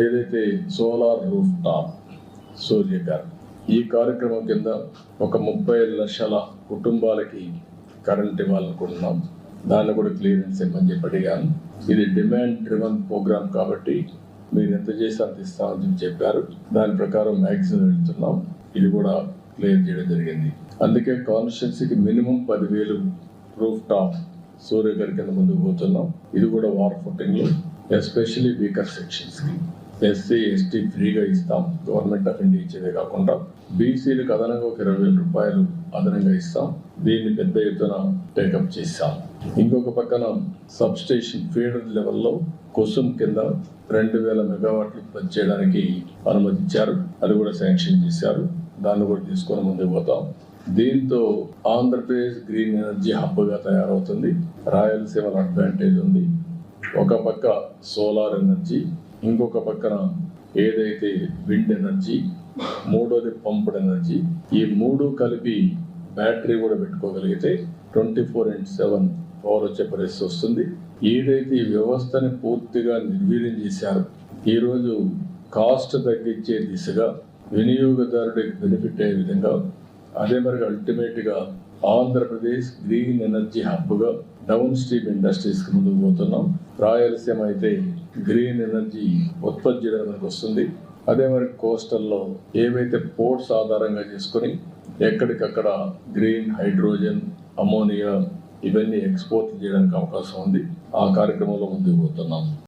ఏదైతే solar roof top సూర్యకర్ ఈ కార్యక్రమం కింద ఒక 30 లక్షల కుటుంబాలకి కరెంట్ ఇవ్వాలనుకుంటున్నాం. దాన్ని కూడా క్లియరెన్స్ ఇవ్వమని చెప్పి అడిగాను. ఇది డిమాండ్ డ్రివన్ ప్రోగ్రామ్ కాబట్టి మీరు ఎంత చేసి అంత ఇస్తామని చెప్పారు. దాని ప్రకారం మ్యాక్సిమం వెళ్తున్నాం. ఇది కూడా క్లియర్ చేయడం జరిగింది. అందుకే కాన్స్టిట్యున్సీకి మినిమం 10,000 రూఫ్ టాప్ సూర్యకర్ కింద ముందుకు పోతున్నాం. ఇది కూడా వార్ ఫుటింగ్లో ఎస్పెషల్లీ వీకర్ సెక్షన్స్కి ఎస్సీ ఎస్టీ ఫ్రీగా ఇస్తాం. గవర్నమెంట్ ఆఫ్ ఇండియా ఇచ్చేదే కాకుండా బీసీలకు అదనంగా ఒక 20,000 రూపాయలు అదనంగా ఇస్తాం. దీన్ని పెద్ద ఎత్తున టేకప్ చేశాం. ఇంకొక పక్కన సబ్ స్టేషన్ ఫీడర్ లెవెల్లో కుసుమ్ కింద 2,000 మెగావాట్లు ఉత్పత్తి చేయడానికి అనుమతించారు. అది కూడా శాంక్షన్ చేశారు. దాన్ని కూడా తీసుకొని ముందుకు పోతాం. దీంతో ఆంధ్రప్రదేశ్ గ్రీన్ ఎనర్జీ హబ్గా తయారవుతుంది. రాయలసీమలో అడ్వాంటేజ్ ఉంది. ఒక పక్క సోలార్ ఎనర్జీ, ఇంకొక పక్కన ఏదైతే విండ్ ఎనర్జీ, మూడోది పంప్డ్ ఎనర్జీ. ఈ మూడు కలిపి బ్యాటరీ కూడా పెట్టుకోగలిగితే 24/7 పవర్ వచ్చే పరిస్థితి వస్తుంది. ఏదైతే ఈ వ్యవస్థని పూర్తిగా నిర్వీర్యం చేశారు, ఈరోజు కాస్ట్ తగ్గించే దిశగా వినియోగదారుడికి బెనిఫిట్ అయ్యే విధంగా, అదే మరి అల్టిమేట్గా ఆంధ్రప్రదేశ్ గ్రీన్ ఎనర్జీ హబ్గా డౌన్ స్ట్రీమ్ ఇండస్ట్రీస్కి ముందుకు పోతున్నాం. రాయలసీమ అయితే గ్రీన్ ఎనర్జీ ఉత్పత్తి చేయడానికి వస్తుంది. అదే మరి కోస్టల్లో ఏవైతే పోర్ట్స్ ఆధారంగా చేసుకొని ఎక్కడికక్కడ గ్రీన్ హైడ్రోజన్, అమోనియా ఇవన్నీ ఎక్స్పోర్ట్ చేయడానికి అవకాశం ఉంది. ఆ కార్యక్రమంలో ముందుకు పోతున్నాం.